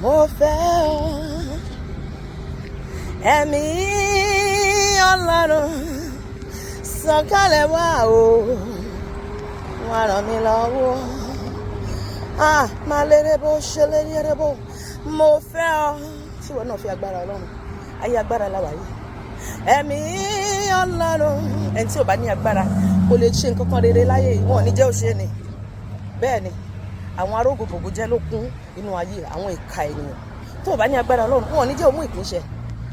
mo fẹ́ ọ ẹ̀mí Ọlọ́run sọ̀kalẹ̀ wá o wá ràn mí lọ́wọ́ máa lérè bó ṣe lérè bó mo fẹ́ ọ tí wọn náà fi agbára Ọlọ́run ayé agbára láwà yìí ẹ̀mí Ọlọ́run ẹni tí ò bá ní agbára kò lè ṣe nǹkan kan rere láyé yìí wọn ò ní jẹ́ òṣè ni bẹ́ẹ̀ ni àwọn arógògògò jẹ́ ló kún inú ayé àwọn ìka ènìyàn tó o bá ní agbára Ọlọ́run wọn ò ní jẹ́ òmù ìpínṣẹ́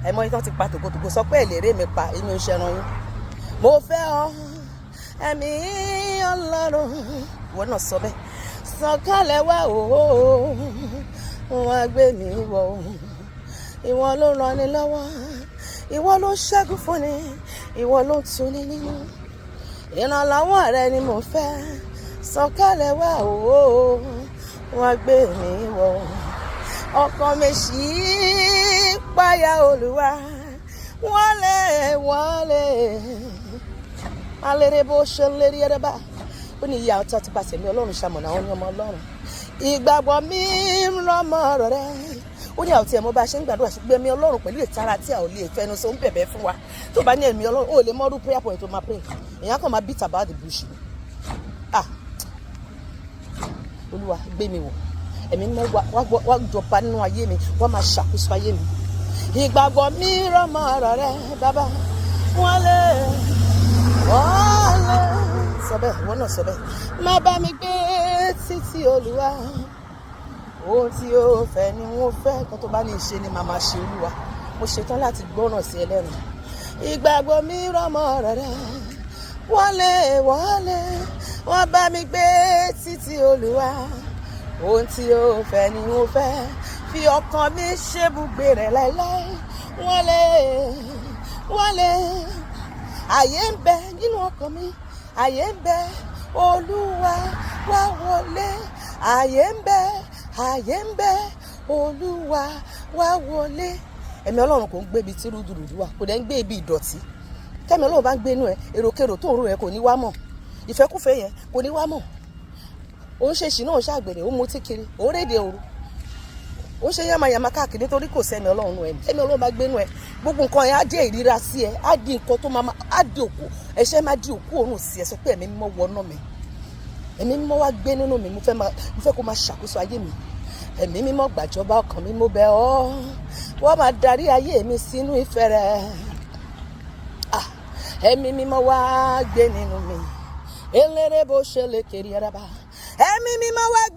ẹ̀mọ́ ìtàn ti pa tògótògó sọ pé èlèrè mi pa inú iṣẹ́ ran yín mo fẹ́ ọ ẹ̀mí Ọlọ́run ìwọ náà sọ bẹ́ẹ̀ sọ̀kalẹ̀ wá o wọ́n gbé mi wọ̀ ìwọ ló ràn ni lọ́wọ́ ìwọ ló ṣẹ́gun fún ni ìwọ ló tún ní nínú ìrànlọ́wọ́ rẹ ni mo fẹ́ sọ̀kalẹ̀ wá o wọ́n gbé mi wọ̀ ọkàn mi ṣì páyà Olúwa wọ́n lè alẹ́rẹ́ bó ṣe ń lérí ẹrẹ́ bá ó ní ìyá ọtá ti pàṣẹ mi Ọlọ́run ṣamọ̀nà àwọn ní ọmọ Ọlọ́run ìgbàgbọ́ mi ń rọmọ rẹ ó ní àwòtí ẹ̀mọ́ bá ṣe ń gbàdúrà ṣùgbọ́n ẹ̀mí Ọlọ́run pẹ̀lú ìtara tí a ò lè fẹnu sọ ń bẹ̀bẹ̀ fún wa tó bá ní ẹ̀mí Ọlọ́run ó lè mọ́rú prayer point tó máa pray èèyàn kan máa beat about the bush Olúwa gbé mi wọ̀ ẹ̀mí mọ́ wá jọba nínú ayé mi wá máa ṣàkóso ayé mi ìgbàgbọ́ mi rọmọ rẹ bàbá wọ́n lè sọ bẹ́ẹ̀ wọ́n náà sọ bẹ́ẹ̀ má bá mi gbé títí Olúwa ohun tí ó fẹ́ ni wọ́n fẹ́ kan tó bá ní ṣe ni màmá ṣe Olúwa mo ṣetán láti gbọ́ràn sí ẹlẹ́rìn ìgbàgbọ́ mi rọmọ rẹ wọ́n bá mi gbé títí Olúwa ohun tí ó fẹ́ ni wọ́n fẹ́ fi ọkàn mi ṣebùgbé rẹ̀ láéláé wọ́n lè àyè ń bẹ nínú ọkàn mi àyè ń bẹ Olúwa wá wọlé àyè ń bẹ Olúwa wá wọlé ẹ̀mí Ọlọ́run kò ń gbé ibi tí rúdurùdu wà kò dẹ̀ ń gbé ibi ìdọ̀tí kẹ́mi Ọlọ́run bá ń gbé inú ẹ èròkèrò tó ń rò ẹ kò ní wá mọ̀ ìfẹ́kúfẹ́ yẹn kò ní wá mọ̀ ó ń ṣe ṣìnà ó ń ṣàgbèrè ó ń mutí kiri ó ń rédè òru ó ń ṣe yamayama káàkiri nítorí kò sẹ́mi Ọlọ́run nù ẹ ẹ̀mí Ọlọ́run bá gbé inú ẹ gbogbo nǹkan yẹn á jẹ́ ìríra sí ẹ á di nǹkan tó máa á di òkú ẹ̀ṣẹ̀ máa di òkú òórùn sí ẹ sọ pé ẹ̀mí mímọ́ wọnà mi ẹ̀mí mímọ́ wá gbé nínú mi mo fẹ́ kó máa ṣàkóso ayé mi ẹ̀mí mímọ́ gbàjọba ọkàn mi mo bẹ̀ ọ́ wọ́n máa darí ayé mi sínú ìfẹ́ rẹ ẹ̀mí mímọ́ wá gbé nínú mi eléré bó ṣe lè kiri ẹ̀rọ bá ẹ̀mí mímọ́ wá gbé.